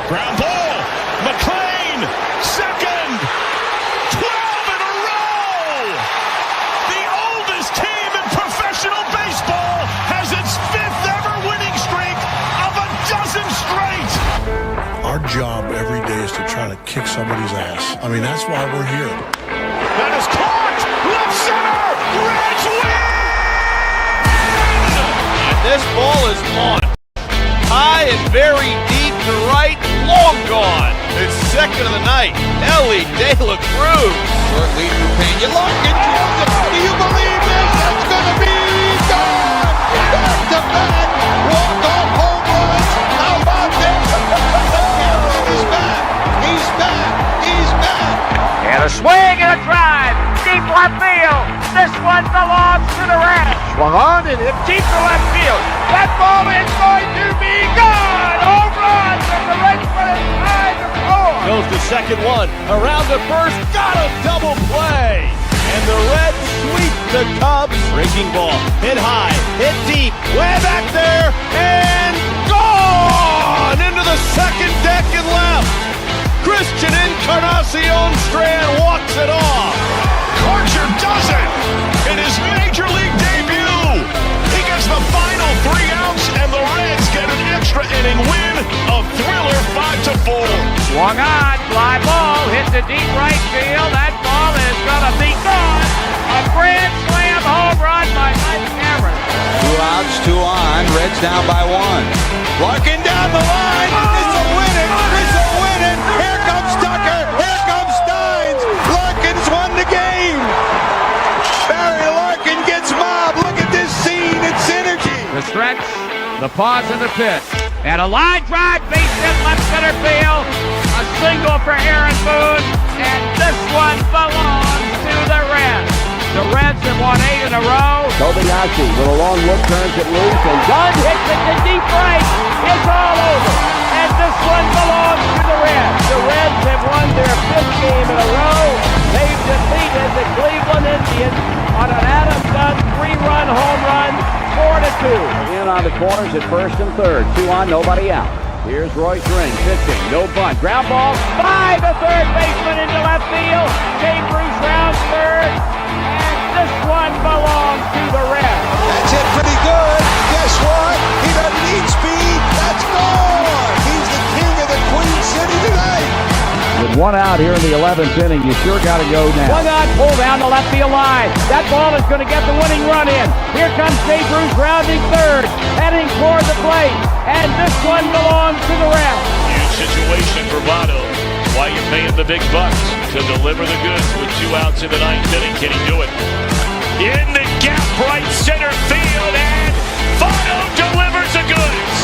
Ground ball. McLean, second. 12 in a row. The oldest team in professional baseball has its 5th ever winning streak of a dozen straight. Our job every day is to try to kick somebody's ass. I mean, that's why we're here. That is caught. Left center. Reds win. And this ball is on. High and very deep to right. Long gone. It's second of the night. Elly De La Cruz. Short lead for Pena. Logan, do you believe this? That's going to be gone. Back to back. Walk-off home runs. How about this? He's back. He's back. He's back. And a swing and a drive. Deep left field. This one belongs to the Reds. Swung on and hit deep to left field. That ball is going to be gone. Home run. And the Reds put it tied to 4. Goes to second one. Around to first. Got a double play. And the Reds sweep the Cubs. Breaking ball. Hit high. Hit deep. Way back there. And gone into the second deck and left. Christian Encarnacion Strand walks it off. Archer does it in his major league debut. He gets the final 3 outs, and the Reds get an extra inning win. A thriller 5-4. Swung on. Fly ball. Hit the deep right field. That ball is going to be gone. A grand slam home run by Mike Cameron. 2 outs, 2 on. Reds down by 1. Larkin down the line. It's a winning. It's a winning. Here comes Tucker. Here comes Steins. Larkin's won the game. Barry Larkin gets mobbed. Look at this scene. It's synergy. The stretch, the pause in the pitch, and a line drive, base hit left center field. A single for Aaron Boone, and this one belongs to the Reds. The Reds have won 8 in a row. Kobayashi with a long look, turns it loose, and Dunn hits it to deep right. It's all over, and this one belongs to the Reds. The Reds have won their 5th game in a row. They've defeated the Cleveland Indians on an Adam Dunn 3-run home run, 4-2. In on the corners at first and third. 2 on, nobody out. Here's Royce Ring pitching, no bunt. Ground ball by the third baseman into left field. Bruce rounds third, and this one belongs to the Reds. That's it pretty good. Guess what? He doesn't need speed. That's gone. He's the king of the Queen City tonight. With 1 out here in the 11th inning, you sure got to go now. 1 on, pull down the left field line. That ball is going to get the winning run in. Here comes Bruce rounding third, heading toward the plate, and this one belongs to the Reds. Huge situation for Votto. Why you paying the big bucks to deliver the goods with 2 outs in the 9th inning? Can he do it? In the gap, right center field, and Votto delivers the goods.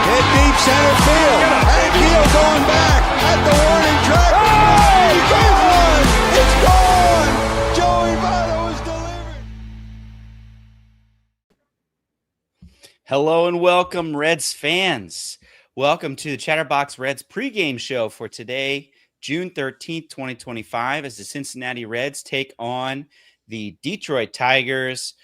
Hit deep center field. Hank Hill going back at the warning track. Oh, he gets one. It's gone. Joey Votto is delivered. Hello and welcome, Reds fans. Welcome to the Chatterbox Reds pregame show for today, June 13th, 2025, as the Cincinnati Reds take on the Detroit Tigers.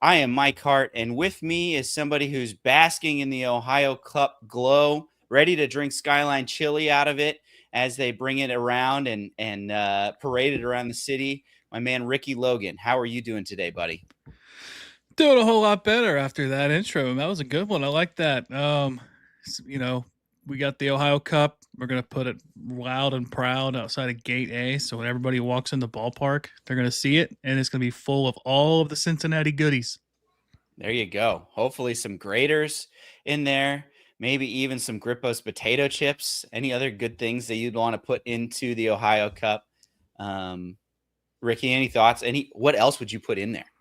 I am Mike Hart, and with me is somebody who's basking in the Ohio Cup glow, ready to drink Skyline chili out of it as they bring it around and parade it around the city. My man, Ricky Logan. How are you doing today, buddy? Doing a whole lot better after that intro. That was a good one. I like that. We got the Ohio Cup. We're going to put it loud and proud outside of Gate A. So when everybody walks in the ballpark, they're going to see it, and it's going to be full of all of the Cincinnati goodies. There you go. Hopefully some graters in there, maybe even some Grippo's potato chips, any other good things that you'd want to put into the Ohio Cup. Ricky, any thoughts? What else would you put in there?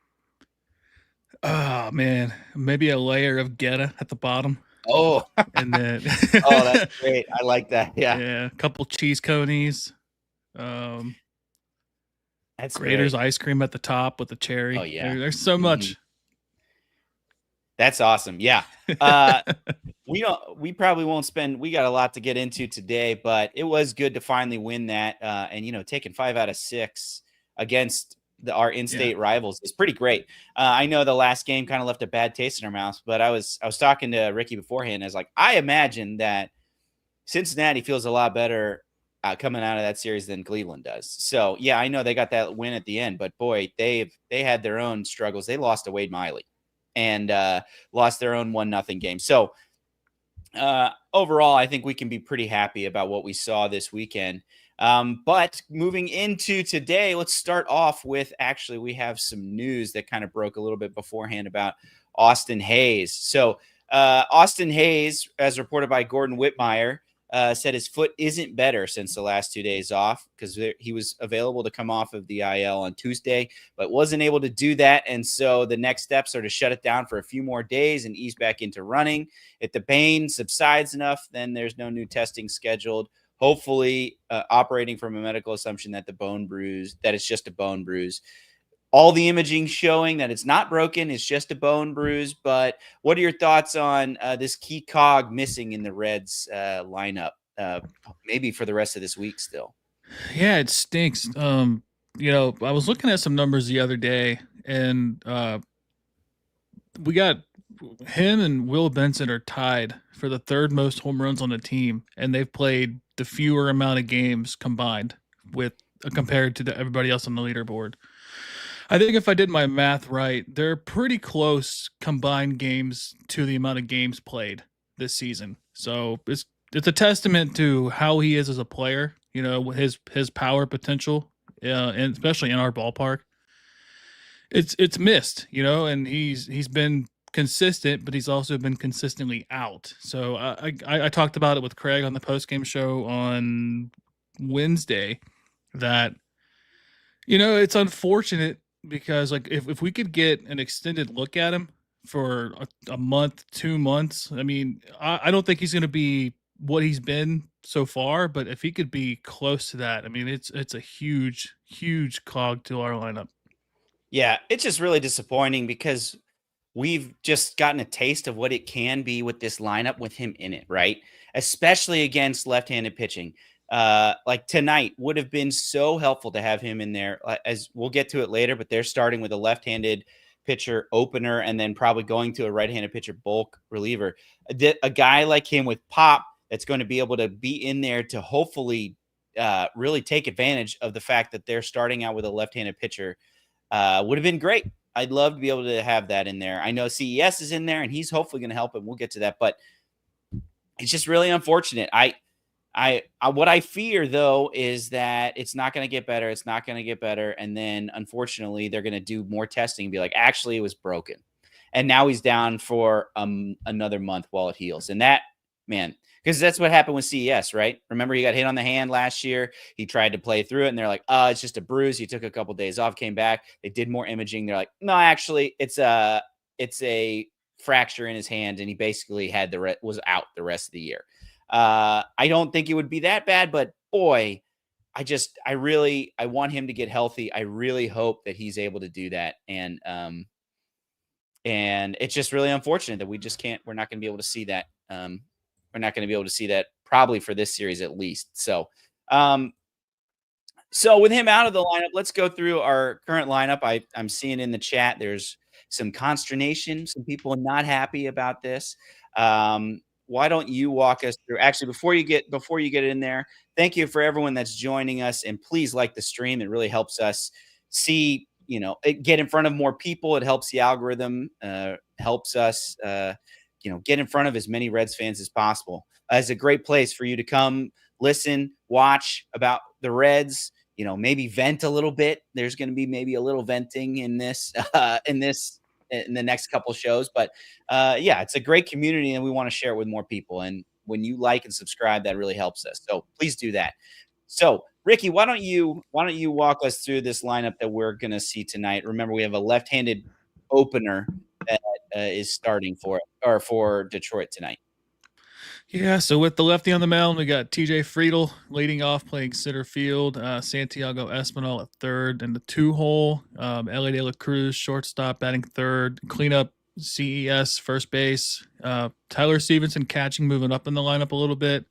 Oh, man. Maybe a layer of Geta at the bottom. Oh, and then oh, that's great. I like that. Yeah. A couple cheese conies. That's Grater's great. ice cream at the top with the cherry. Oh, yeah. There's so much. That's awesome. Yeah. We probably won't spend, we got a lot to get into today, but it was good to finally win that. And taking 5 out of 6 against our in-state rivals is pretty great. I know the last game kind of left a bad taste in our mouths, but I was talking to Ricky beforehand. I was like, I imagine that Cincinnati feels a lot better coming out of that series than Cleveland does. So yeah, I know they got that win at the end, but boy, they had their own struggles. They lost to Wade Miley and lost their own 1-0 game. So overall, I think we can be pretty happy about what we saw this weekend. But moving into today, let's start off with, actually, we have some news that kind of broke a little bit beforehand about Austin Hayes. So Austin Hayes, as reported by Gordon Whitmire, said his foot isn't better since the last 2 days off, because he was available to come off of the IL on Tuesday, but wasn't able to do that. And so the next steps are to shut it down for a few more days and ease back into running. If the pain subsides enough, then there's no new testing scheduled. Hopefully, operating from a medical assumption that it's just a bone bruise. All the imaging showing that it's not broken, it's just a bone bruise. But what are your thoughts on this key cog missing in the Reds lineup, maybe for the rest of this week still? Yeah, it stinks. I was looking at some numbers the other day, and we got him and Will Benson are tied for the third most home runs on the team, and they've played the fewer amount of games combined with compared to everybody else on the leaderboard. I think if I did my math right, they're pretty close combined games to the amount of games played this season. So it's a testament to how he is as a player, his power potential, and especially in our ballpark. It's missed, and he's been consistent, but he's also been consistently out. So I talked about it with Craig on the postgame show on Wednesday that, it's unfortunate because if we could get an extended look at him for a month, 2 months, I mean, I don't think he's going to be what he's been so far, but if he could be close to that, I mean, it's a huge, huge cog to our lineup. Yeah, it's just really disappointing because we've just gotten a taste of what it can be with this lineup with him in it, right? Especially against left-handed pitching. Like tonight would have been so helpful to have him in there, as we'll get to it later, but they're starting with a left-handed pitcher opener and then probably going to a right-handed pitcher bulk reliever. A guy like him with pop that's going to be able to be in there to hopefully really take advantage of the fact that they're starting out with a left-handed pitcher would have been great. I'd love to be able to have that in there. I know CES is in there and he's hopefully going to help him. We'll get to that, but it's just really unfortunate. What I fear though is that it's not going to get better. It's not going to get better. And then unfortunately they're going to do more testing and be like, actually it was broken. And now he's down for another month while it heals. And that, man, because that's what happened with CES, right? Remember, he got hit on the hand last year. He tried to play through it, and they're like, "Oh, it's just a bruise." He took a couple days off, came back. They did more imaging. They're like, "No, actually, it's a fracture in his hand, and he basically was out the rest of the year." I don't think it would be that bad, but boy, I want him to get healthy. I really hope that he's able to do that, and it's just really unfortunate that we're not going to be able to see that. We're not going to be able to see that probably for this series at least. So, so with him out of the lineup, let's go through our current lineup. I'm seeing in the chat there's some consternation, some people not happy about this. Why don't you walk us through? Actually, before you get in there, thank you for everyone that's joining us, and please like the stream. It really helps us see, get in front of more people. It helps the algorithm, helps us. Get in front of as many Reds fans as possible. It's a great place for you to come listen, watch about the Reds, maybe vent a little bit. There's going to be maybe a little venting in the next couple shows, but yeah, it's a great community and we want to share it with more people. And when you like and subscribe, that really helps us. So please do that. So Ricky, why don't you walk us through this lineup that we're going to see tonight? Remember, we have a left-handed opener that is starting for Detroit tonight. Yeah, so with the lefty on the mound, we got TJ Friedl leading off, playing center field, Santiago Espinal at third in the 2-hole, Elly de la Cruz shortstop batting third, cleanup CES first base, Tyler Stevenson catching, moving up in the lineup a little bit.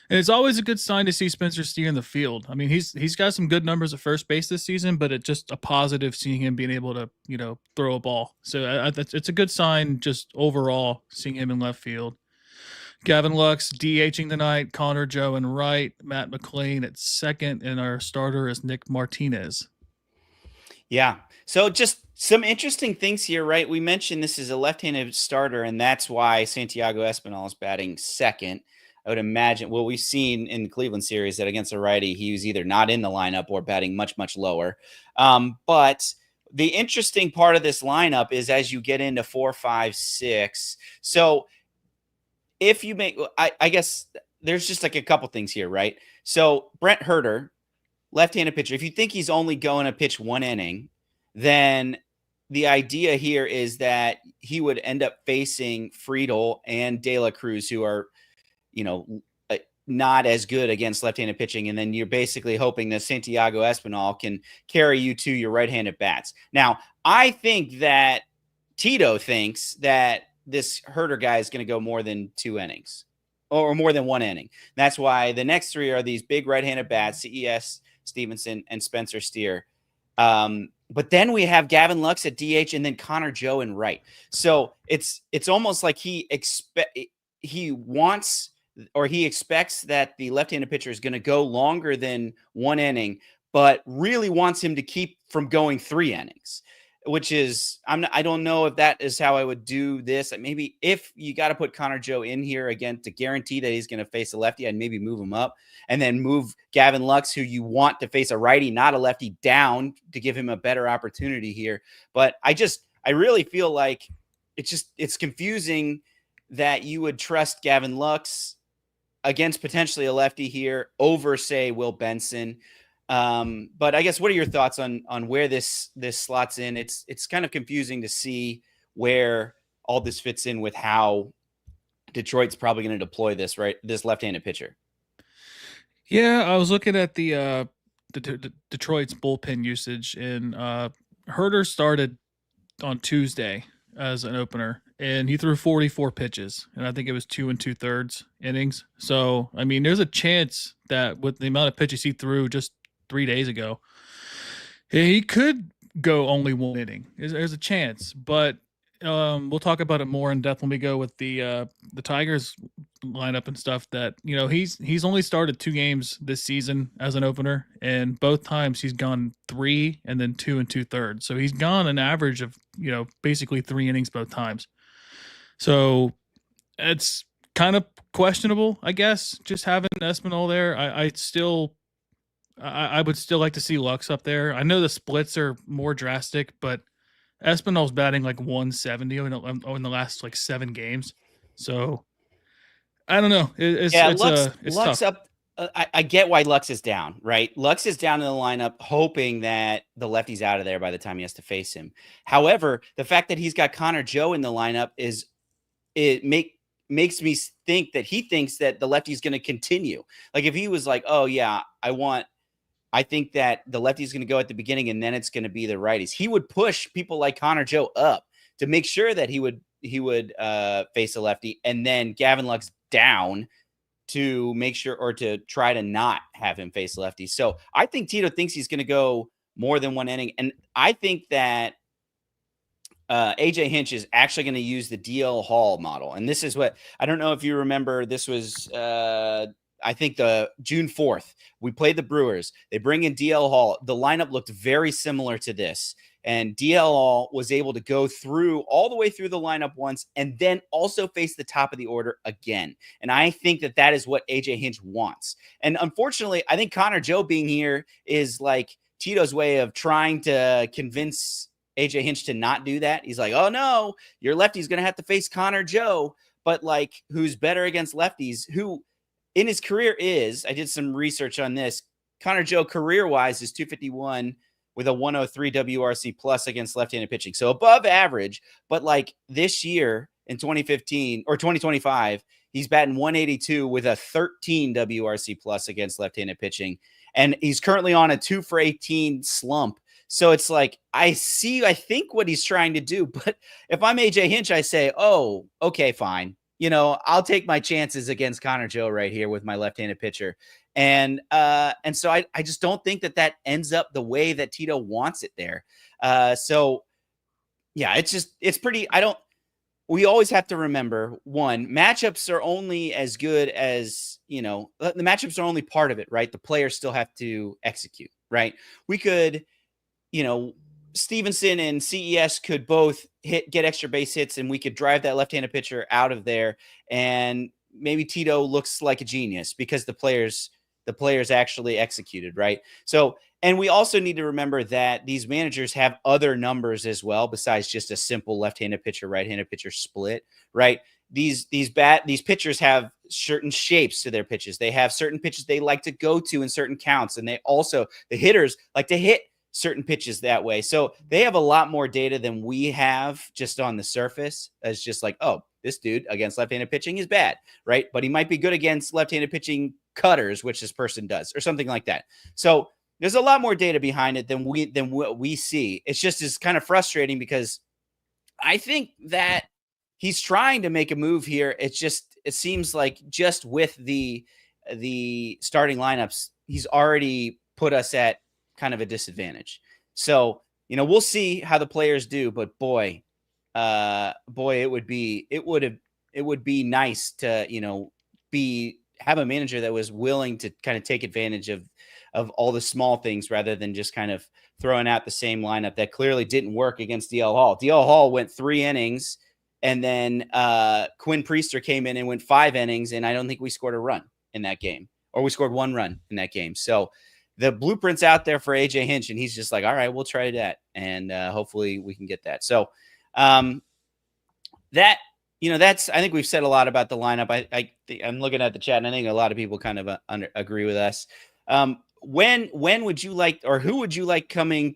And it's always a good sign to see Spencer Steer in the field. I mean, he's got some good numbers at first base this season, but it's just a positive seeing him being able to, throw a ball. So it's a good sign just overall seeing him in left field. Gavin Lux DHing tonight, Connor Joe in right, Matt McLean at second, and our starter is Nick Martinez. Yeah. So just some interesting things here, right? We mentioned this is a left-handed starter, and that's why Santiago Espinal is batting second. I would imagine, well, we've seen in the Cleveland series that against a righty, he was either not in the lineup or batting much, much lower. But the interesting part of this lineup is as you get into 4, 5, 6. So if you make, I guess there's just like a couple things here, right? So Brent Herter, left-handed pitcher, if you think he's only going to pitch 1 inning, then the idea here is that he would end up facing Friedl and De La Cruz, who are, not as good against left-handed pitching. And then you're basically hoping that Santiago Espinal can carry you to your right-handed bats. Now, I think that Tito thinks that this Herter guy is going to go more than 2 innings or more than 1 inning. That's why the next 3 are these big right-handed bats, CES, Stevenson, and Spencer Steer. But then we have Gavin Lux at DH and then Connor Joe in right. So it's almost like he expects that the left-handed pitcher is going to go longer than 1 inning, but really wants him to keep from going 3 innings, which is, I don't know if that is how I would do this. Maybe if you got to put Connor Joe in here again to guarantee that he's going to face a lefty, I'd maybe move him up and then move Gavin Lux, who you want to face a righty, not a lefty, down to give him a better opportunity here. But I really feel like it's confusing that you would trust Gavin Lux against potentially a lefty here over, say, Will Benson. But I guess, what are your thoughts on where this slots in? It's kind of confusing to see where all this fits in with how Detroit's probably going to deploy this left-handed pitcher. Yeah, I was looking at the Detroit's bullpen usage, and Herter started on Tuesday as an opener, and he threw 44 pitches, and I think it was 2 2/3 innings. So, I mean, there's a chance that with the amount of pitches he threw just 3 days ago, he could go only 1 inning. There's a chance, but we'll talk about it more in depth when we go with the Tigers lineup and stuff. That he's only started 2 games this season as an opener, and both times he's gone 3 and then 2 2/3. So he's gone an average of basically 3 innings both times. So it's kind of questionable, I guess, just having Espinal there. I would still like to see Lux up there. I know the splits are more drastic, but Espinal's batting like 170 in the last like 7 games. So I don't know. It's Lux tough. up. I get why Lux is down, right? Lux is down in the lineup, hoping that the lefty's out of there by the time he has to face him. However, the fact that he's got Connor Joe in the lineup makes me think that he thinks that the lefty's going to continue. Like if he was like, oh yeah, I think that the lefty's going to go at the beginning and then it's going to be the righties, he would push people like Connor Joe up to make sure that he would face a lefty, and then Gavin Lux down to make sure, or to try to not have him face lefty. So I think Tito thinks he's going to go more than 1 inning. And I think that AJ Hinch is actually going to use the DL Hall model. And this is what, I don't know if you remember, this was, I think the June 4th, we played the Brewers. They bring in DL Hall. The lineup looked very similar to this. And DL Hall was able to go through all the way through the lineup once and then also face the top of the order again. And I think that is what AJ Hinch wants. And unfortunately, I think Connor Joe being here is like Tito's way of trying to convince AJ Hinch to not do that. He's like, oh no, your lefty's going to have to face Connor Joe, but like who's better against lefties, who in his career is, I did some research on this, Connor Joe career-wise is 251 with a 103 WRC plus against left-handed pitching. So above average, but like this year in 2015 or 2025, he's batting 182 with a 13 WRC plus against left-handed pitching. And he's currently on a 2 for 18 slump. So it's like, I think what he's trying to do, but if I'm AJ Hinch, I say, oh, okay, fine. I'll take my chances against Connor Joe right here with my left-handed pitcher. And so I just don't think that ends up the way that Tito wants it there. So yeah, it's pretty, we always have to remember, one, matchups are only as good as, the matchups are only part of it, right? The players still have to execute, right? We could, Stevenson and CES could both get extra base hits, and we could drive that left-handed pitcher out of there. And maybe Tito looks like a genius because the players actually executed, right? So, and we also need to remember that these managers have other numbers as well, besides just a simple left-handed pitcher, right-handed pitcher split, right? These pitchers have certain shapes to their pitches. They have certain pitches they like to go to in certain counts. And the hitters like to hit certain pitches that way. So they have a lot more data than we have just on the surface. As just like, oh, this dude against left-handed pitching is bad, right? But he might be good against left-handed pitching cutters, which this person does, or something like that. So there's a lot more data behind it than what we see. It's just is kind of frustrating because I think that he's trying to make a move here. It seems like just with the starting lineups, he's already put us at kind of a disadvantage. So, we'll see how the players do, but boy, it would be nice to, have a manager that was willing to kind of take advantage of all the small things rather than just kind of throwing out the same lineup that clearly didn't work against DL Hall. DL Hall went 3 innings, and then Quinn Priester came in and went 5 innings, and I don't think we scored a run in that game, or we scored 1 run in that game. So the blueprint's out there for AJ Hinch, and he's just like, all right, we'll try that, and hopefully we can get that. So that's, I think we've said a lot about the lineup. I'm looking at the chat, and I think a lot of people kind of agree with us. When would you like, or who would you like coming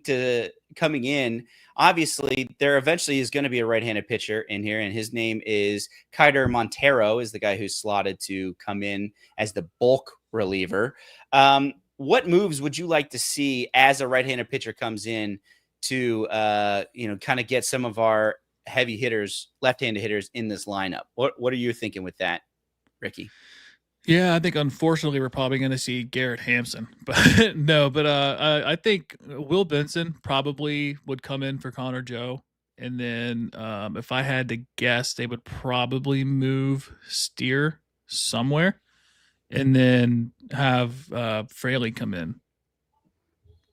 in? Obviously, there eventually is going to be a right-handed pitcher in here, and his name is Kaider Montero, is the guy who's slotted to come in as the bulk reliever. What moves would you like to see as a right-handed pitcher comes in to, kind of get some of our heavy hitters, left-handed hitters in this lineup? What are you thinking with that, Ricky? Yeah, I think unfortunately we're probably going to see Garrett Hampson, but no, but I think Will Benson probably would come in for Connor Joe. And then if I had to guess, they would probably move Steer somewhere and then have Friedl come in.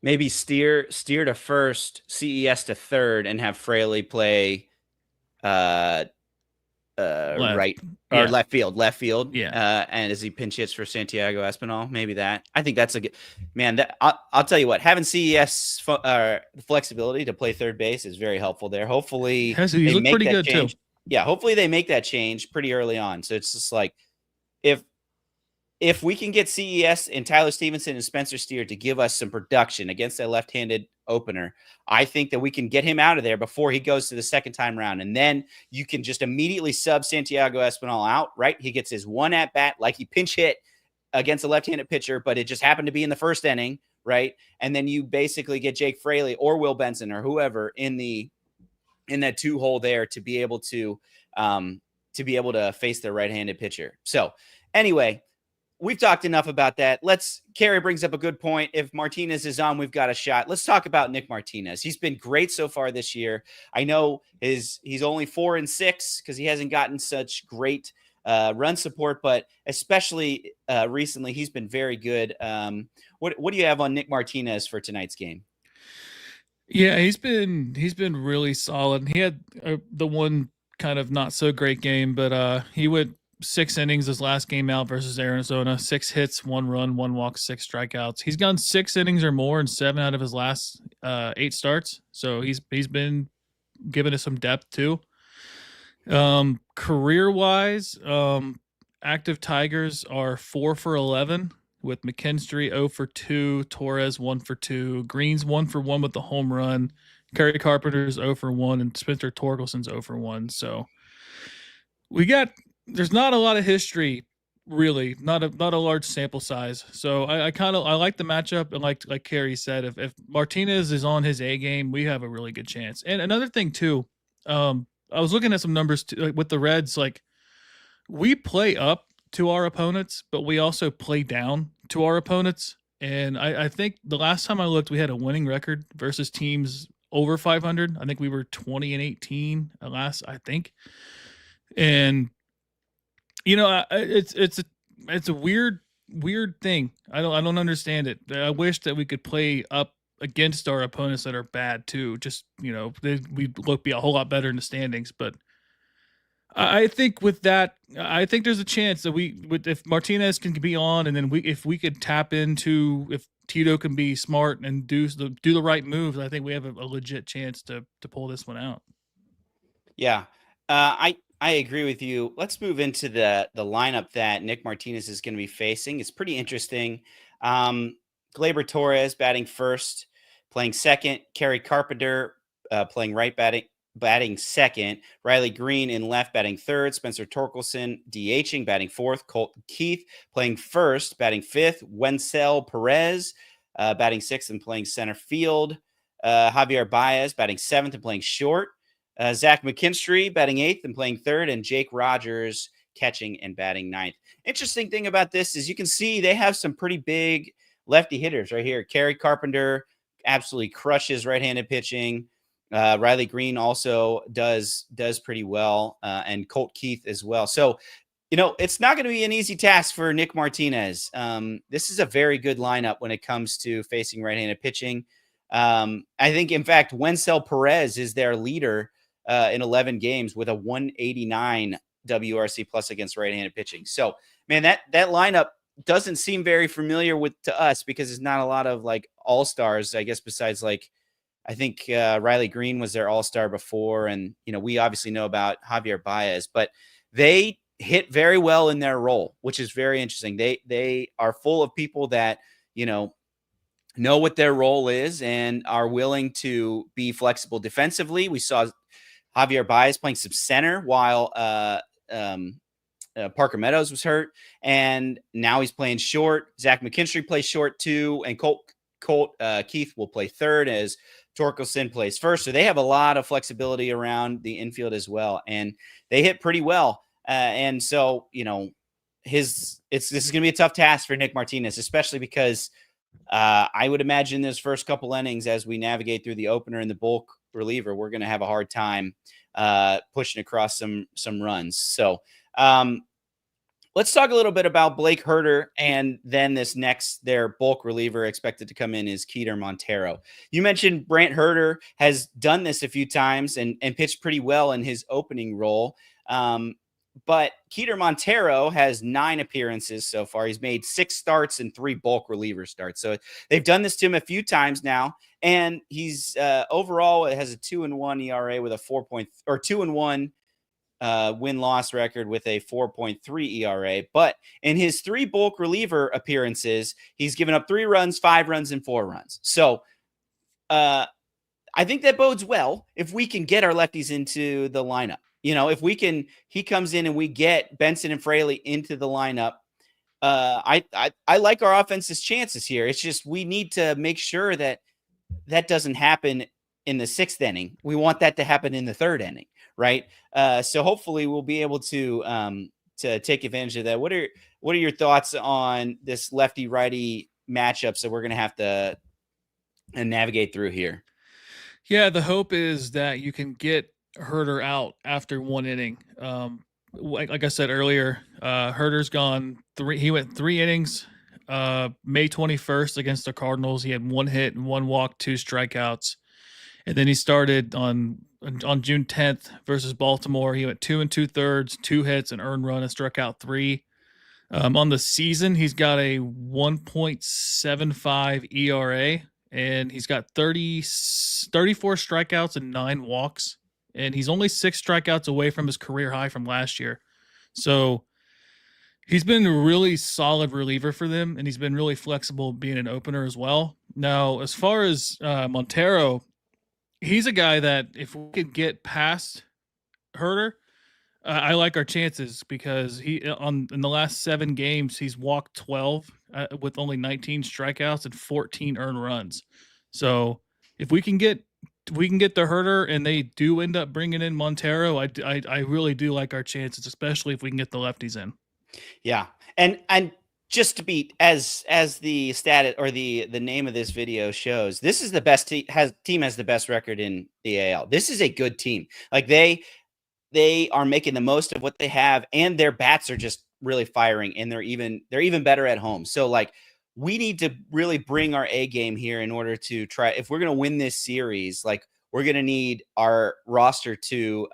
Maybe Steer to first, CES to third, and have Friedl play right or left field. Yeah. And as he pinch hits for Santiago Espinal, maybe that. I think that's a good man. That I'll tell you what, having CES the flexibility to play third base is very helpful there. Hopefully he looked pretty good change. too. Yeah, hopefully they make that change pretty early on. So it's just like if we can get CES and Tyler Stevenson and Spencer Steer to give us some production against that left-handed opener, I think that we can get him out of there before he goes to the second time round. And then you can just immediately sub Santiago Espinal out, right? He gets his 1 at-bat, like he pinch hit against a left-handed pitcher, but it just happened to be in the first inning, right? And then you basically get Jake Fraley or Will Benson or whoever in that 2 hole there to be able to face their right-handed pitcher. So anyway, we've talked enough about that. Kerry brings up a good point. If Martinez is on, we've got a shot. Let's talk about Nick Martinez. He's been great so far this year. I know he's only 4-6 because he hasn't gotten such great run support, but especially recently, he's been very good. What do you have on Nick Martinez for tonight's game? Yeah, he's been really solid. He had the one kind of not so great game, but he went 6 innings his last game out versus Arizona, 6 hits, 1 run, 1 walk, 6 strikeouts. He's gone 6 innings or more in 7 out of his last 8 starts. So he's been giving us some depth too. Career wise, active Tigers are 4 for 11 with McKinstry 0 for 2, Torres 1 for 2, Green's 1 for 1 with the home run, Kerry Carpenter's 0 for 1, and Spencer Torkelson's 0 for 1. So there's not a lot of history, really, not a large sample size. So I like the matchup, and like Kerry said, if Martinez is on his A game, we have a really good chance. And another thing too, I was looking at some numbers too, like with the Reds, like we play up to our opponents, but we also play down to our opponents. And I think the last time I looked, we had a winning record versus teams over 500. I think we were 20-18 last, I think. And it's a weird thing. I don't understand it. I wish that we could play up against our opponents that are bad too. Just we'd be a whole lot better in the standings. But I think with that, I think there's a chance that if Martinez can be on, and then if we could tap into, if Tito can be smart and do the right moves, I think we have a legit chance to pull this one out. Yeah, I agree with you. Let's move into the lineup that Nick Martinez is going to be facing. It's pretty interesting. Gleyber Torres batting first, playing second. Kerry Carpenter playing right, batting second. Riley Green in left, batting third. Spencer Torkelson DHing, batting fourth. Colt Keith playing first, batting fifth. Wencel Perez batting sixth and playing center field. Javier Baez batting seventh and playing short. Zach McKinstry batting eighth and playing third, and Jake Rogers catching and batting ninth. Interesting thing about this is you can see they have some pretty big lefty hitters right here. Kerry Carpenter absolutely crushes right-handed pitching. Riley Green also does pretty well, and Colt Keith as well. So, it's not going to be an easy task for Nick Martinez. This is a very good lineup when it comes to facing right-handed pitching. I think, in fact, Wencel Perez is their leader in 11 games with a 189 WRC plus against right-handed pitching. So, man, that lineup doesn't seem very familiar to us because there's not a lot of like all-stars, I guess, besides I think Riley Green was their all-star before. And, we obviously know about Javier Baez, but they hit very well in their role, which is very interesting. They are full of people that, know what their role is and are willing to be flexible defensively. We saw Javier Baez playing some center while Parker Meadows was hurt, and now he's playing short. Zach McKinstry plays short too, and Colt Keith will play third as Torkelson plays first. So they have a lot of flexibility around the infield as well, and they hit pretty well. And so, this is going to be a tough task for Nick Martinez, especially because I would imagine this first couple innings, as we navigate through the opener and the bulk reliever, we're going to have a hard time pushing across some runs. So let's talk a little bit about Blake Herter, and then their bulk reliever expected to come in is Keiter Montero. You mentioned Brant Herter has done this a few times and pitched pretty well in his opening role. But Keiter Montero has 9 appearances so far. He's made 6 starts and 3 bulk reliever starts. So they've done this to him a few times now. And he's overall has a 2-1 ERA with a 2-1 win-loss record with a 4.3 ERA. But in his 3 bulk reliever appearances, he's given up 3 runs, 5 runs, and 4 runs. So I think that bodes well if we can get our lefties into the lineup. If he comes in and we get Benson and Friedl into the lineup, I like our offense's chances here. It's just we need to make sure that doesn't happen in the 6th inning. We want that to happen in the 3rd inning, right? So hopefully we'll be able to take advantage of that. What are your thoughts on this lefty righty matchups that we're going to have to navigate through here? Yeah, the hope is that you can get Herter out after 1 inning. Like I said earlier, Herter's gone 3. He went 3 innings. May 21st against the Cardinals, he had 1 hit and 1 walk, 2 strikeouts. And then he started on June 10th versus Baltimore. He went 2 2/3, 2 hits, an earned run, and struck out 3. On the season, he's got a 1.75 ERA, and he's got 34 strikeouts and 9 walks. And he's only 6 strikeouts away from his career high from last year. So he's been a really solid reliever for them, and he's been really flexible being an opener as well. Now, as far as Montero, he's a guy that if we could get past Herter, I like our chances because in the last 7 games, he's walked 12 with only 19 strikeouts and 14 earned runs. So if we can get the Herter and they do end up bringing in Montero, I really do like our chances, especially if we can get the lefties in. Yeah. And just to be as the stat or the name of this video shows, this is the best team has the best record in the AL. This is a good team. Like they are making the most of what they have, and their bats are just really firing, and they're even better at home. So like, we need to really bring our A game here in order to try. If we're going to win this series, like, we're going to need our roster to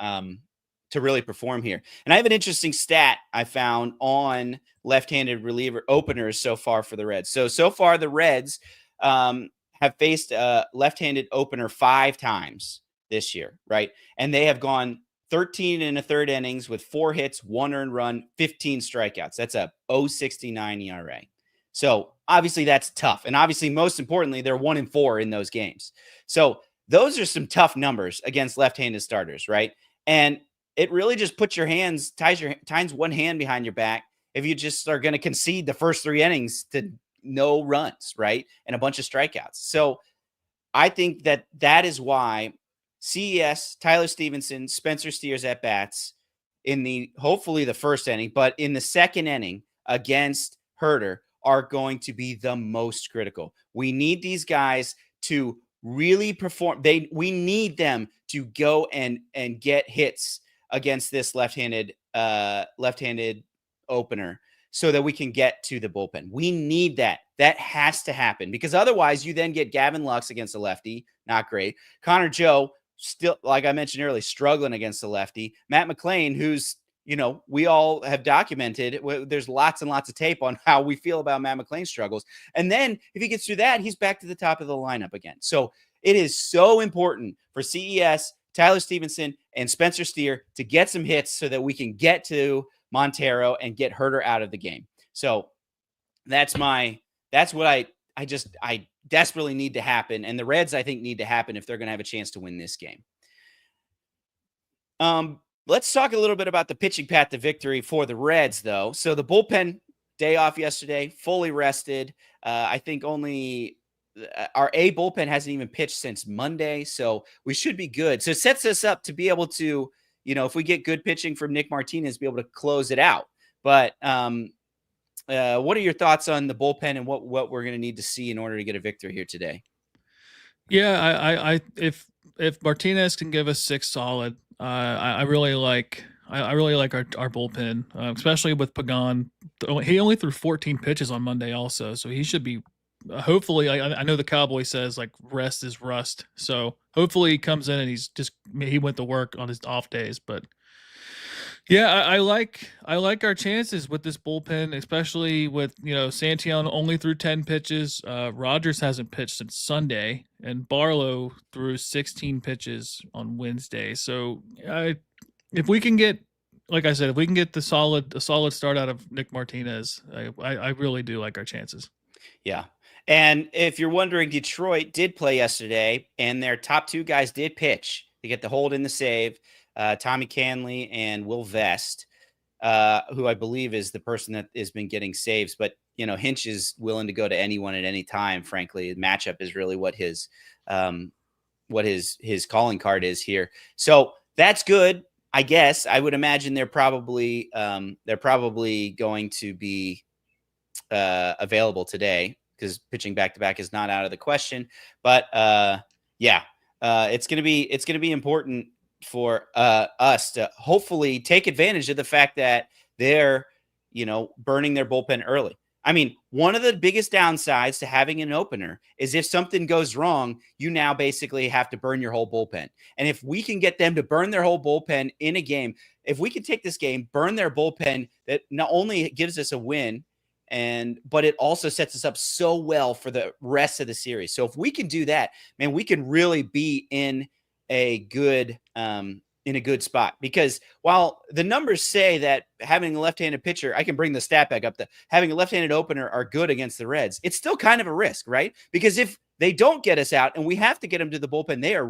really perform here. And I have an interesting stat I found on left-handed reliever openers so far for the Reds. So far the Reds have faced a left-handed opener 5 times this year, right? And they have gone 13 and a third innings with 4 hits, 1 earned run, 15 strikeouts. That's a 0.69 ERA. So obviously that's tough. And obviously, most importantly, they're 1-4 in those games. So those are some tough numbers against left-handed starters, right? And it really just puts ties one hand behind your back if you just are going to concede the first 3 innings to no runs, right? And a bunch of strikeouts. So I think that is why CES, Tyler Stevenson, Spencer Steer's at bats in hopefully the first inning, but in the second inning against Herter are going to be the most critical. We need these guys to really perform. We need them to go and get hits against this left-handed opener so that we can get to the bullpen. We need that. That has to happen, because otherwise you then get Gavin Lux against a lefty. Not great. Connor Joe, still, like I mentioned earlier, struggling against the lefty. Matt McLean, who's, we all have documented, there's lots and lots of tape on how we feel about Matt McLean's struggles. And then if he gets through that, he's back to the top of the lineup again. So it is so important for CES, Tyler Stevenson, and Spencer Steer to get some hits so that we can get to Montero and get Herter out of the game. So that's what I desperately need to happen. And the Reds, I think, need to happen if they're going to have a chance to win this game. Let's talk a little bit about the pitching path to victory for the Reds, though. So the bullpen, day off yesterday, fully rested. I think only our A bullpen hasn't even pitched since Monday, so we should be good. So it sets us up to be able to, if we get good pitching from Nick Martinez, be able to close it out. But what are your thoughts on the bullpen and what we're going to need to see in order to get a victory here today? Yeah, if Martinez can give us 6 solid, I really like our bullpen, especially with Pagan. He only threw 14 pitches on Monday, also, so he should be. Hopefully, I know the Cowboy says like rest is rust, so hopefully he comes in and he went to work on his off days. But yeah, I like our chances with this bullpen, especially with Santillan only threw 10 pitches. Rogers hasn't pitched since Sunday, and Barlow threw 16 pitches on Wednesday. So if we can get, like I said, if we can get a solid start out of Nick Martinez, I really do like our chances. Yeah. And if you're wondering, Detroit did play yesterday, and their top 2 guys did pitch. They get the hold in the save, Tommy Canley and Will Vest, who I believe is the person that has been getting saves. But, Hinch is willing to go to anyone at any time, frankly. The matchup is really what his calling card is here. So that's good, I guess. I would imagine they're probably going to be available today, because pitching back-to-back is not out of the question. But it's going to be important for us to hopefully take advantage of the fact that they're, burning their bullpen early. I mean, one of the biggest downsides to having an opener is if something goes wrong, you now basically have to burn your whole bullpen. And if we can get them to burn their whole bullpen in a game, if we can take this game, burn their bullpen, that not only gives us a win, but it also sets us up so well for the rest of the series. So if we can do that, man, we can really be in a good spot, because while the numbers say that having a left-handed pitcher, I can bring the stat back up, that having a left-handed opener are good against the Reds. It's still kind of a risk, right? Because if they don't get us out and we have to get them to the bullpen, they're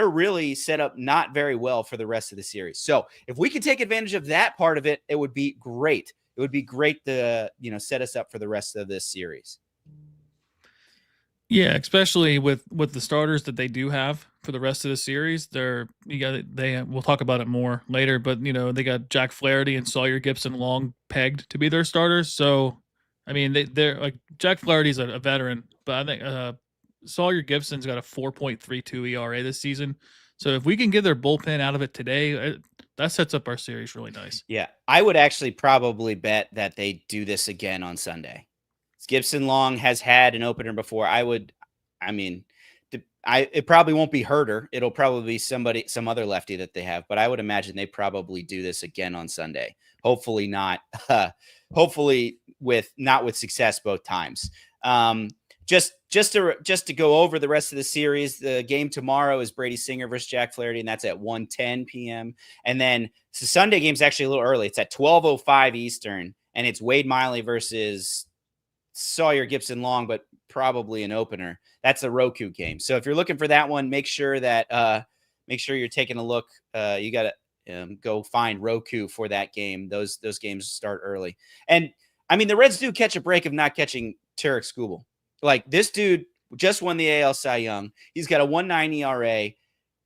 really set up not very well for the rest of the series. So if we can take advantage of that part of it, it would be great. It would be great to, set us up for the rest of this series. Yeah, especially with the starters that they do have for the rest of the series. We'll talk about it more later, but they got Jack Flaherty and Sawyer Gipson long pegged to be their starters. So, I mean, they're like, Jack Flaherty's a veteran, but I think Sawyer Gibson's got a 4.32 ERA this season. So if we can get their bullpen out of it today, that sets up our series really nice. Yeah, I would actually probably bet that they do this again on Sunday. Gibson Long has had an opener before. It probably won't be Herter. It'll probably be some other lefty that they have, but I would imagine they probably do this again on Sunday. Hopefully not. Hopefully not with success both times. Just to go over the rest of the series, the game tomorrow is Brady Singer versus Jack Flaherty, and that's at 1:10 p.m. And then the Sunday game's actually a little early. It's at 12:05 Eastern, and it's Wade Miley versus Sawyer Gibson Long, but probably an opener. That's a Roku game. So if you're looking for that one, make sure you're taking a look. You got to go find Roku for that game. Those games start early. And I mean, the Reds do catch a break of not catching Tarek Skubal. Like, this dude just won the AL Cy Young. He's got a 1.9 ERA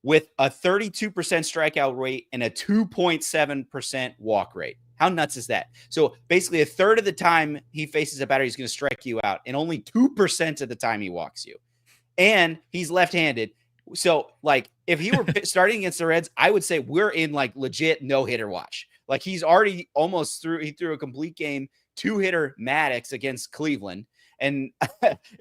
with a 32% strikeout rate and a 2.7% walk rate. How nuts is that? So basically a third of the time he faces a batter, he's going to strike you out, and only 2% of the time he walks you. And he's left-handed. So, like, if he were starting against the Reds, I would say we're in, like, legit no-hitter watch. Like, he's already he threw a complete game, 2-hitter Maddox against Cleveland. And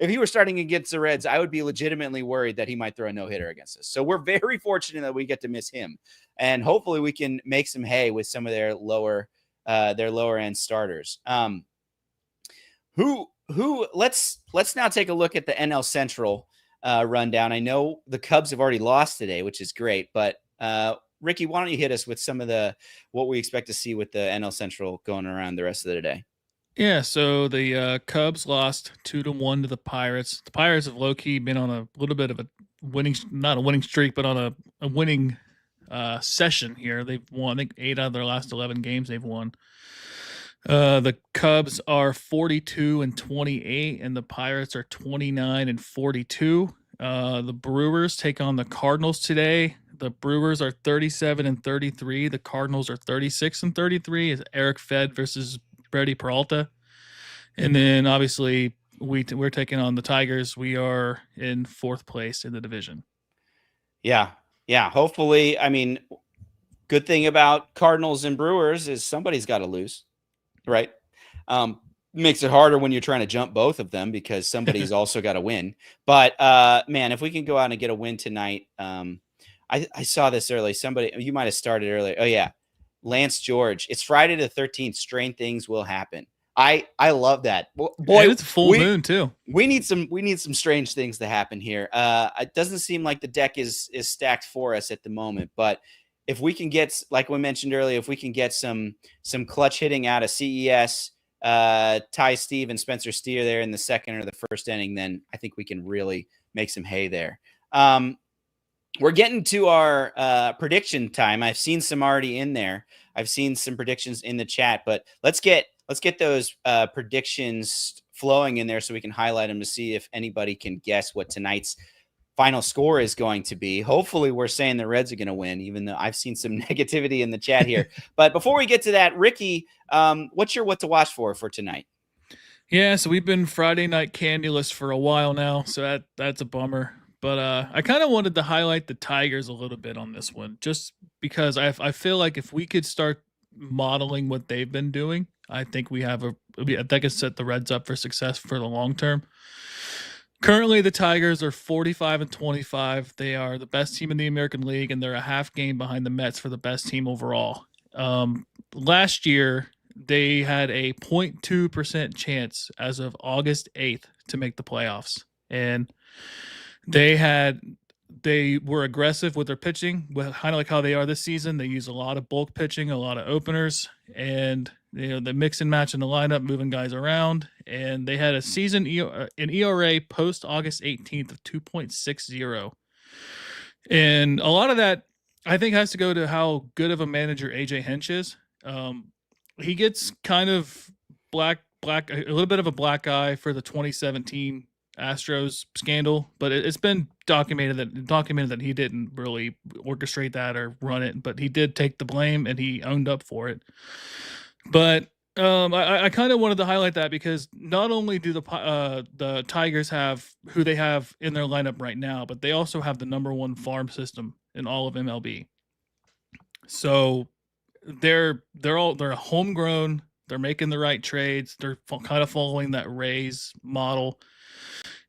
if he were starting against the Reds, I would be legitimately worried that he might throw a no-hitter against us. So we're very fortunate that we get to miss him. And hopefully we can make some hay with some of their lower end starters. Let's now take a look at the NL Central rundown. I know the Cubs have already lost today, which is great, but Ricky, why don't you hit us with some of what we expect to see with the NL Central going around the rest of the day? Yeah, so the Cubs lost 2-1 to the Pirates. The Pirates have low-key been on a little bit of a not a winning streak, but on a winning session here. They've won, I think, 8 out of their last 11 games they've won. The Cubs are 42-28, and the Pirates are 29-42. The Brewers take on the Cardinals today. The Brewers are 37-33. The Cardinals are 36-33. It's Eric Fed versus Brady Peralta. And then obviously we're taking on the Tigers. We are in 4th place in the division. Yeah. Hopefully, I mean, good thing about Cardinals and Brewers is somebody's got to lose, right? Makes it harder when you're trying to jump both of them because somebody's also got to win. But man, if we can go out and get a win tonight, I saw this early. You might have started earlier. Oh yeah. Lance George. It's Friday the 13th. Strange things will happen. I love that. Boy, and it's full moon too. We need some strange things to happen here. It doesn't seem like the deck is stacked for us at the moment, but if we can get, like we mentioned earlier, if we can get some clutch hitting out of CES, Ty Steve and Spencer Steer there in the second or the first inning, then I think we can really make some hay there. We're getting to our prediction time. I've seen some already in there. I've seen some predictions in the chat, but let's get those predictions flowing in there so we can highlight them to see if anybody can guess what tonight's final score is going to be. Hopefully we're saying the Reds are going to win, even though I've seen some negativity in the chat here. But before we get to that, Ricky, what's your what to watch for tonight? Yeah, so we've been Friday night candyless for a while now, so that's a bummer. But I kind of wanted to highlight the Tigers a little bit on this one, just because I feel like if we could start modeling what they've been doing, I think that could set the Reds up for success for the long term. Currently, the Tigers are 45-25. They are the best team in the American League, and they're a half game behind the Mets for the best team overall. Last year, they had a 0.2% chance as of August 8th to make the playoffs, and they were aggressive with their pitching, kind of like how they are this season. They use a lot of bulk pitching, a lot of openers, and they mix and match in the lineup, moving guys around. And they had a season an ERA post August 18th of 2.60. And a lot of that, I think, has to go to how good of a manager AJ Hinch is. He gets kind of a little bit of a black eye for the 2017 Astros scandal, but it's been documented that he didn't really orchestrate that or run it, but he did take the blame and he owned up for it. But I kind of wanted to highlight that because not only do the Tigers have who they have in their lineup right now, but they also have the #1 farm system in all of MLB. So they're homegrown. They're making the right trades. They're kind of following that Rays model.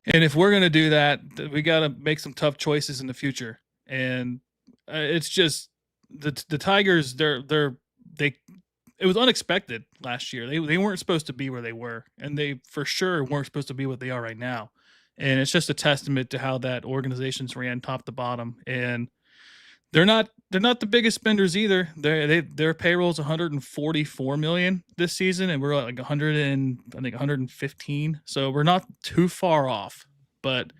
And if we're going to do that, we got to make some tough choices in the future. And it's just the Tigers. It was unexpected last year. They weren't supposed to be where they were, and they for sure weren't supposed to be what they are right now. And it's just a testament to how that organization's ran top to bottom. And they're not the biggest spenders either. Their payroll is 144 million this season, and we're at like 115. So we're not too far off. But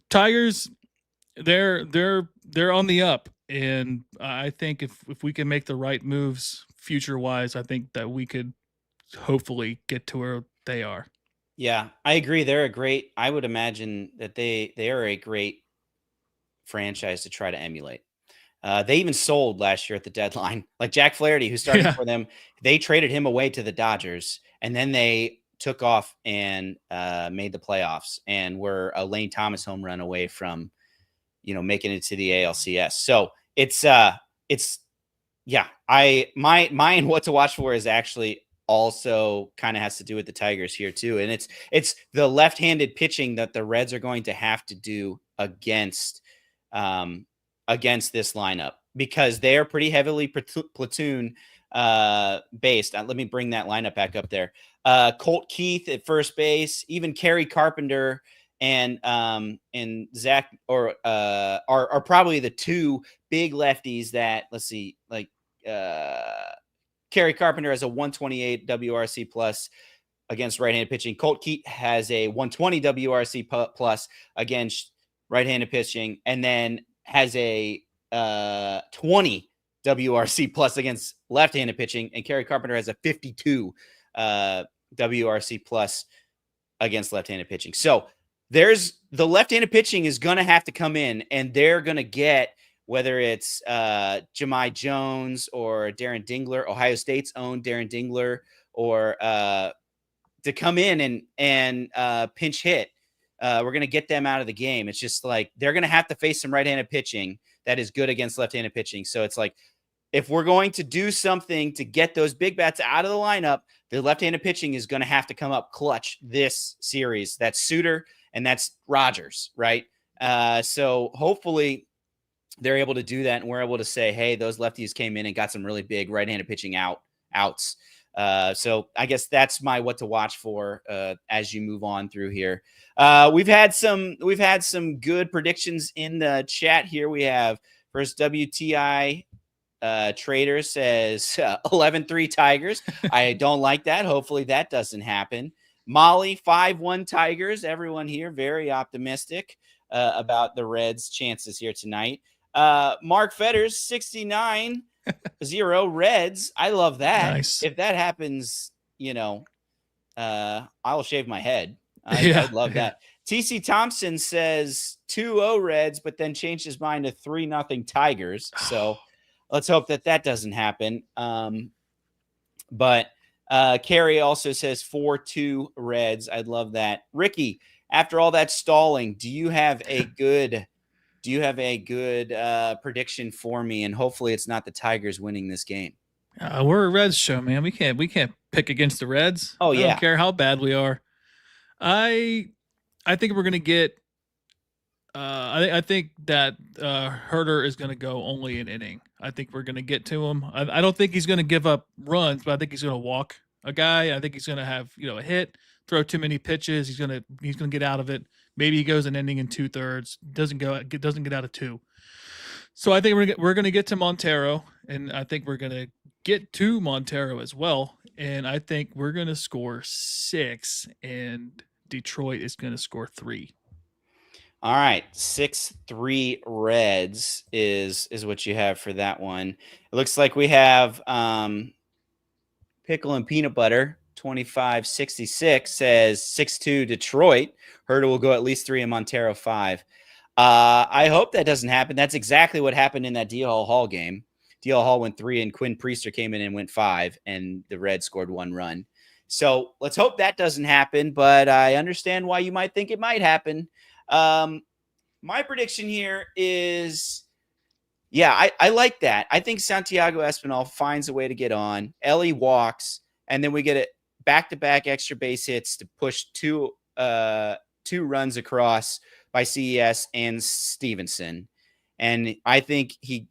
Tigers, they're on the up, and I think if we can make the right moves future wise, I think that we could hopefully get to where they are. Yeah, I agree. I would imagine that they are a great franchise to try to emulate. They even sold last year at the deadline. Like Jack Flaherty, who started for them, they traded him away to the Dodgers, and then they took off and made the playoffs and were a Lane Thomas home run away from, making it to the ALCS. So my what to watch for is actually also kind of has to do with the Tigers here too. And it's the left-handed pitching that the Reds are going to have to do against this lineup, because they are pretty heavily platoon based. Let me bring that lineup back up there. Colt Keith at first base, even Kerry Carpenter and Zach are probably the two big lefties that, let's see, like Kerry Carpenter has a 128 WRC plus against right-handed pitching. Colt Keith has a 120 WRC plus against right-handed pitching, and then has a 20 WRC plus against left-handed pitching, and Kerry Carpenter has a 52 WRC plus against left-handed pitching. So there's the left-handed pitching is going to have to come in, and they're going to get, whether it's Jahmai Jones or Darren Dingler, Ohio State's own Darren Dingler, or to come in and pinch hit. We're going to get them out of the game. It's just like they're going to have to face some right-handed pitching that is good against left-handed pitching. So it's like, if we're going to do something to get those big bats out of the lineup, the left-handed pitching is going to have to come up clutch this series. That's Suter and that's Rogers, right? So hopefully they're able to do that, and we're able to say, hey, those lefties came in and got some really big right-handed pitching outs. So I guess that's my what to watch for as you move on through here. We've had some good predictions in the chat here. We have first WTI Trader says 11-3 Tigers. I don't like that. Hopefully that doesn't happen. Molly 5-1 Tigers. Everyone here very optimistic about the Reds' chances here tonight. Mark Fetters 69-0 Reds. I love that. Nice. If that happens, I will shave my head. I'd love that. TC Thompson says 2-0 Reds, but then changed his mind to 3-0 Tigers. So let's hope that doesn't happen. But Carrie also says 4-2 Reds. I'd love that. Ricky, after all that stalling, do you have a good prediction for me? And hopefully it's not the Tigers winning this game. We're a Reds show, man. We can't pick against the Reds. Oh yeah. I don't care how bad we are. I think we're gonna get. I think that Herter is gonna go only an inning. I think we're gonna get to him. I don't think he's gonna give up runs, but I think he's gonna walk a guy. I think he's gonna have a hit, throw too many pitches. He's gonna get out of it. Maybe he goes an inning in 2/3. Doesn't get out of 2. So I think we're gonna get to Montero, and I think we're gonna get to Montero as well. And I think we're gonna score 6, and Detroit is gonna score 3. All right, 6-3 Reds is what you have for that one. It looks like we have Pickle and Peanut Butter 2566 says 6-2 Detroit. Herter will go at least 3 and Montero 5. I hope that doesn't happen. That's exactly what happened in that D.L. Hall game. D.L. Hall went 3 and Quinn Priester came in and went 5, and the Reds scored 1 run. So let's hope that doesn't happen, but I understand why you might think it might happen. My prediction here is Yeah, I like that. I think Santiago Espinal finds a way to get on. Elly walks, and then we get it back-to-back extra base hits to push two runs across by CES and Stevenson. And I think they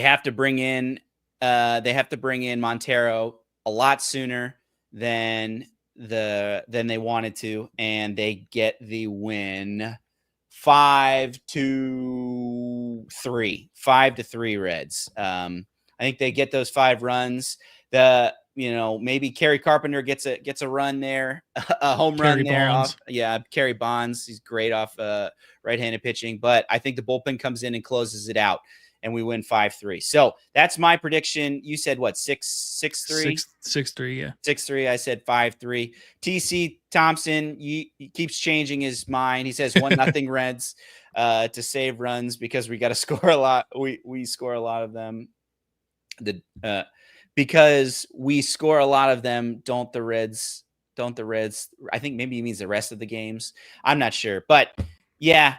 have to bring in Montero a lot sooner than they wanted to, and they get the win 5-3 Reds. I think they get those 5 runs. Maybe Kerry Carpenter gets a run there, a home run there. Kerry Bonds. He's great off right-handed pitching, but I think the bullpen comes in and closes it out, and we win 5-3. So that's my prediction. You said what, 6-3? 6-3, yeah. 6-3. I said 5-3. TC Thompson, he keeps changing his mind. He says 1-0 Reds to save runs because we got to score a lot. We score a lot of them. Because we score a lot of them, don't the Reds? I think maybe he means the rest of the games. I'm not sure, but yeah,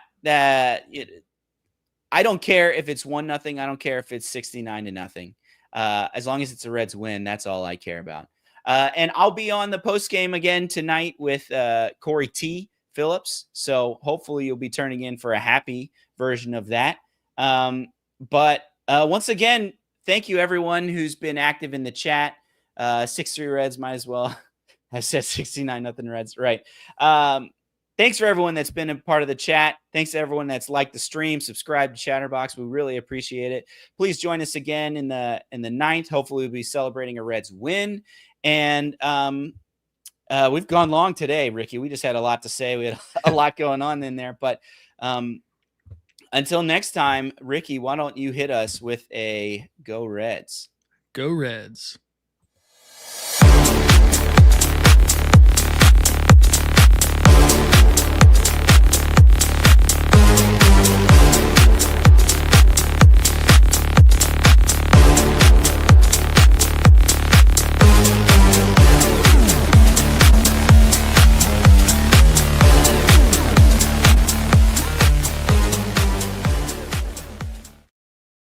I don't care if it's 1-0. I don't care if it's 69-0. As long as it's a Reds win, that's all I care about. And I'll be on the post game again tonight with Corey T. Phillips. So hopefully you'll be turning in for a happy version of that. But once again, thank you everyone who's been active in the chat. 6-3 Reds, might as well. I said 69-0 Reds. Right. Thanks for everyone that's been a part of the chat. Thanks to everyone that's liked the stream, subscribed to Chatterbox. We really appreciate it. Please join us again in the 9th. Hopefully we'll be celebrating a Reds win. And we've gone long today, Ricky. We just had a lot to say. We had a lot going on in there. But until next time, Ricky, why don't you hit us with a Go Reds? Go Reds.